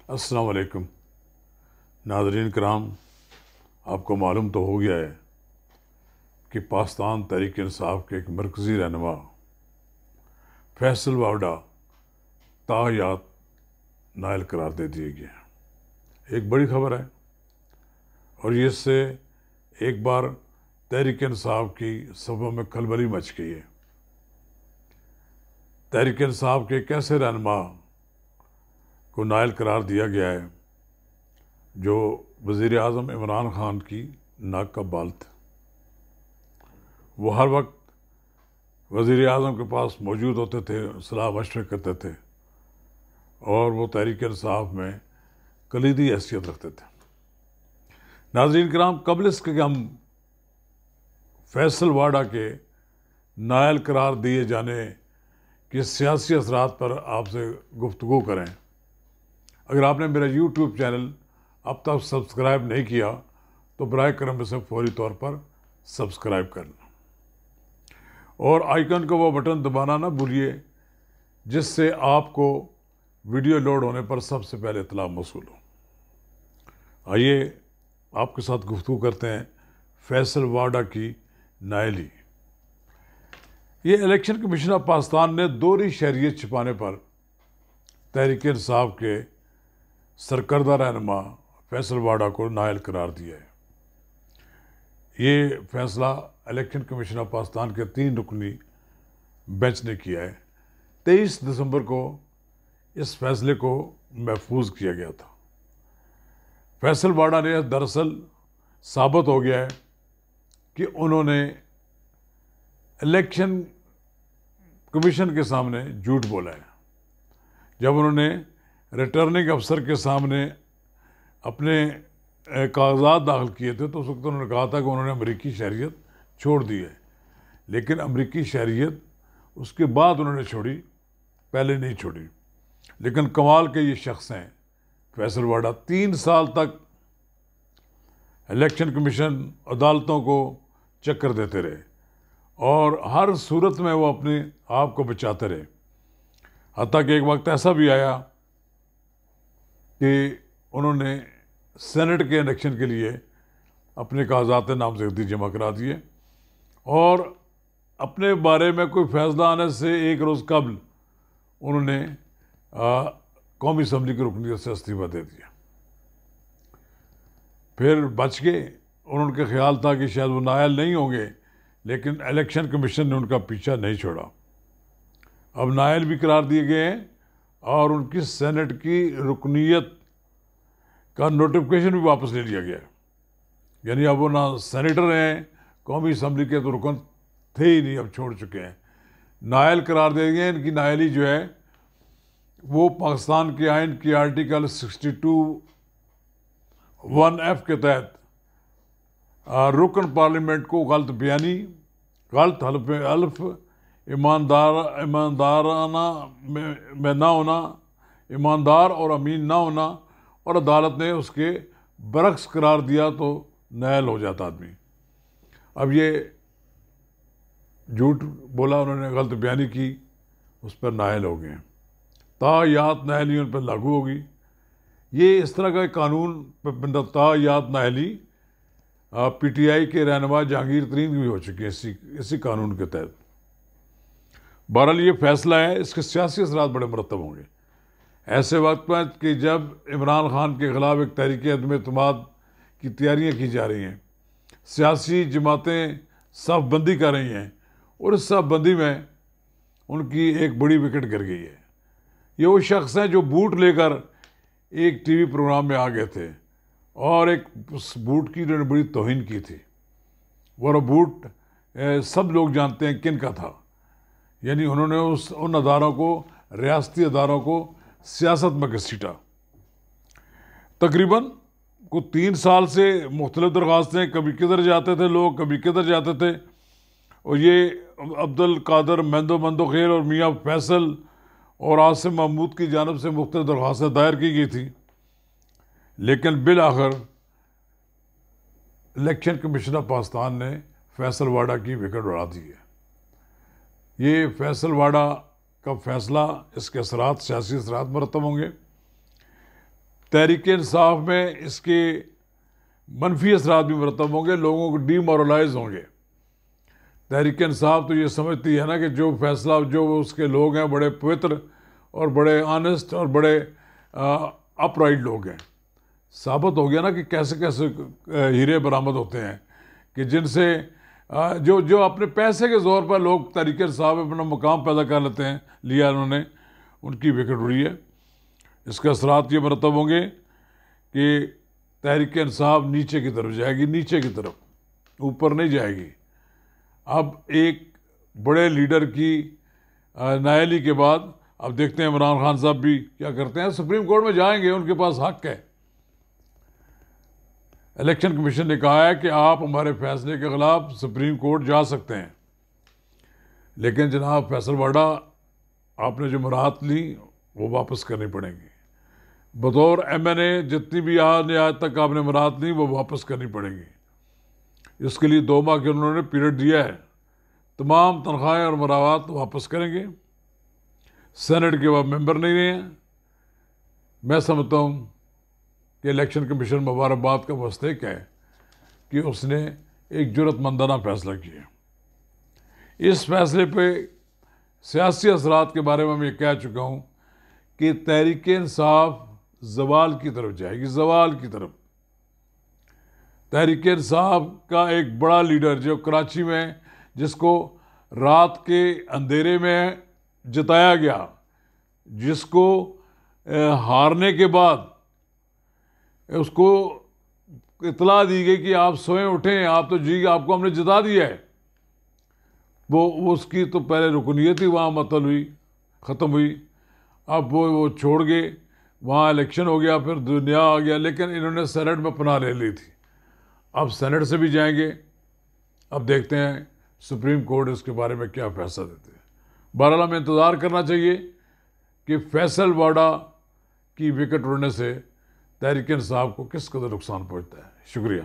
السلام علیکم ناظرین کرام، آپ کو معلوم تو ہو گیا ہے کہ پاکستان تحریک انصاف کے ایک مرکزی رہنما فیصل واوڈا تاحیات نائل قرار دے دیے گئے ہیں۔ ایک بڑی خبر ہے اور یہ اس سے ایک بار تحریک انصاف کی صفوں میں کھلبلی مچ گئی ہے۔ تحریک انصاف کے ایک ایسے رہنما کو نائل قرار دیا گیا ہے جو وزیر اعظم عمران خان کی ناک کا بال تھا۔ وہ ہر وقت وزیر اعظم کے پاس موجود ہوتے تھے، صلاح مشورے کرتے تھے اور وہ تحریک انصاف میں کلیدی حیثیت رکھتے تھے۔ ناظرین کرام، قبل اس کے کہ ہم فیصل واڈا کے نائل قرار دیے جانے کے سیاسی اثرات پر آپ سے گفتگو کریں، اگر آپ نے میرا یوٹیوب چینل اب تک سبسکرائب نہیں کیا تو برائے کرم اسے فوری طور پر سبسکرائب کرنا اور آئیکن کا وہ بٹن دبانا نہ بھولیے جس سے آپ کو ویڈیو لوڈ ہونے پر سب سے پہلے اطلاع موصول ہو۔ آئیے آپ کے ساتھ گفتگو کرتے ہیں فیصل واڈا کی نائلی۔ یہ الیکشن کمیشن آف پاکستان نے دوہری شہریت چھپانے پر تحریک انصاف کے سرکردہ رہنما فیصل واڈا کو نائل قرار دیا ہے۔ یہ فیصلہ الیکشن کمیشن آف پاکستان کے 3 رکنی بینچ نے کیا ہے۔ 23 دسمبر کو اس فیصلے کو محفوظ کیا گیا تھا۔ فیصل واڈا نے دراصل ثابت ہو گیا ہے کہ انہوں نے الیکشن کمیشن کے سامنے جھوٹ بولا ہے۔ جب انہوں نے ریٹرننگ افسر کے سامنے اپنے کاغذات داخل کیے تھے تو اس وقت انہوں نے کہا تھا کہ انہوں نے امریکی شہریت چھوڑ دی ہے، لیکن امریکی شہریت اس کے بعد انہوں نے چھوڑی، پہلے نہیں چھوڑی۔ لیکن کمال کے یہ شخص ہیں فیصل واڈا، 3 سال تک الیکشن کمیشن عدالتوں کو چکر دیتے رہے اور ہر صورت میں وہ اپنے آپ کو بچاتے رہے، حتیٰ کہ ایک وقت ایسا بھی آیا کہ انہوں نے سینٹ کے الیکشن کے لیے اپنے کاغذات نامزدگی جمع کرا دیے اور اپنے بارے میں کوئی فیصلہ آنے سے 1 روز قبل انہوں نے قومی اسمبلی کی رکنیت سے استعفیٰ دے دیا۔ پھر بچ گئے، ان کے خیال تھا کہ شاید وہ نائل نہیں ہوں گے، لیکن الیکشن کمیشن نے ان کا پیچھا نہیں چھوڑا۔ اب نائل بھی قرار دیے گئے ہیں اور ان کی سینٹ کی رکنیت کا نوٹیفکیشن بھی واپس لے لیا گیا ہے۔ یعنی اب وہ نہ سینیٹر ہیں، قومی اسمبلی کے تو رکن تھے ہی نہیں، اب چھوڑ چکے ہیں، نائل قرار دے گئے۔ ان کی نائلی جو ہے وہ پاکستان کے آئین کی آرٹیکل 62(1)(f) کے تحت رکن پارلیمنٹ کو غلط بیانی، غلط حلف ایماندارانہ میں نہ ہونا، ایماندار اور امین نہ ہونا اور عدالت نے اس کے برعکس قرار دیا تو نائل ہو جاتا آدمی۔ اب یہ جھوٹ بولا، انہوں نے غلط بیانی کی، اس پر نائل ہو گئے ہیں۔ تاحیات نائلی ان پر لاگو ہوگی۔ یہ اس طرح کا قانون تاحیات نائلی پی ٹی آئی کے رہنما جہانگیر ترین بھی ہو چکی ہے اسی قانون کے تحت۔ بہرحال یہ فیصلہ ہے، اس کے سیاسی اثرات بڑے مرتب ہوں گے ایسے وقت میں کہ جب عمران خان کے خلاف ایک تحریک عدم اعتماد کی تیاریاں کی جا رہی ہیں، سیاسی جماعتیں صف بندی کر رہی ہیں اور اس صف بندی میں ان کی ایک بڑی وکٹ گر گئی ہے۔ یہ وہ شخص ہیں جو بوٹ لے کر ایک ٹی وی پروگرام میں آ گئے تھے اور ایک اس بوٹ کی انہوں نے بڑی توہین کی تھی۔ وہ بوٹ سب لوگ جانتے ہیں کن کا تھا، یعنی انہوں نے ان اداروں کو، ریاستی اداروں کو سیاست میں گھسیٹا۔ تقریباً 3 سال سے مختلف درخواستیں، کبھی کدھر جاتے تھے لوگ، کبھی کدھر جاتے تھے، اور یہ عبد القادر مندو خیر اور میاں فیصل اور عاصم محمود کی جانب سے مختلف درخواستیں دائر کی گئی تھی، لیکن بالآخر الیکشن کمیشن آف پاکستان نے فیصل واڈا کی وکٹ اڑا دی ہے۔ یہ فیصل واڈا کا فیصلہ، اس کے اثرات، سیاسی اثرات مرتب ہوں گے۔ تحریک انصاف میں اس کے منفی اثرات بھی مرتب ہوں گے، لوگوں کو ڈی مورلائز ہوں گے۔ تحریک انصاف تو یہ سمجھتی ہے نا کہ جو فیصلہ جو اس کے لوگ ہیں بڑے پوتر اور بڑے آنےسٹ اور بڑے اپ رائٹ لوگ ہیں۔ ثابت ہو گیا نا کہ کیسے کیسے ہیرے برآمد ہوتے ہیں کہ جن سے جو اپنے پیسے کے زور پر لوگ تحریک انصاف میں اپنا مقام پیدا کر لیتے ہیں، لیا انہوں نے، ان کی وکٹ اڑی ہے۔ اس کے اثرات یہ مرتب ہوں گے کہ تحریک انصاف نیچے کی طرف جائے گی، نیچے کی طرف، اوپر نہیں جائے گی۔ اب ایک بڑے لیڈر کی نااہلی کے بعد اب دیکھتے ہیں عمران خان صاحب بھی کیا کرتے ہیں۔ سپریم کورٹ میں جائیں گے، ان کے پاس حق ہے۔ الیکشن کمیشن نے کہا ہے کہ آپ ہمارے فیصلے کے خلاف سپریم کورٹ جا سکتے ہیں، لیکن جناب فیصل واڈا آپ نے جو مراحت لی وہ واپس کرنی پڑیں گی۔ بطور ایم این اے جتنی بھی آج تک آپ نے مراحت لی وہ واپس کرنی پڑیں گی۔ اس کے لیے 2 ماہ کے انہوں نے پیریڈ دیا ہے۔ تمام تنخواہیں اور مراعات واپس کریں گے۔ سینٹ کے وہ ممبر نہیں رہے ہیں۔ میں سمجھتا ہوں کہ الیکشن کمیشن مبارکباد کا مستحق ہے کہ اس نے ایک جرأت مندانہ فیصلہ کیا۔ اس فیصلے پہ سیاسی اثرات کے بارے میں میں یہ کہہ چکا ہوں کہ تحریک انصاف زوال کی طرف جائے گی، زوال کی طرف۔ تحریک انصاف کا ایک بڑا لیڈر جو کراچی میں، جس کو رات کے اندھیرے میں جتایا گیا، جس کو ہارنے کے بعد اس کو اطلاع دی گئی کہ آپ سوئیں اٹھیں، آپ تو آپ کو ہم نے جتا دیا ہے، وہ اس کی تو پہلے رکنیت ہی وہاں معطل ہوئی، ختم ہوئی۔ اب وہ چھوڑ گئے، وہاں الیکشن ہو گیا، پھر دنیا آ گیا، لیکن انہوں نے سینٹ میں پناہ لے لی تھی۔ اب سینٹ سے بھی جائیں گے۔ اب دیکھتے ہیں سپریم کورٹ اس کے بارے میں کیا فیصلہ دیتے ہیں۔ بہرحال ہمیں انتظار کرنا چاہیے کہ فیصل واڈا کی وکٹ اڑنے سے تحریک انصاف کو کس قدر نقصان پہنچتا ہے۔ شکریہ۔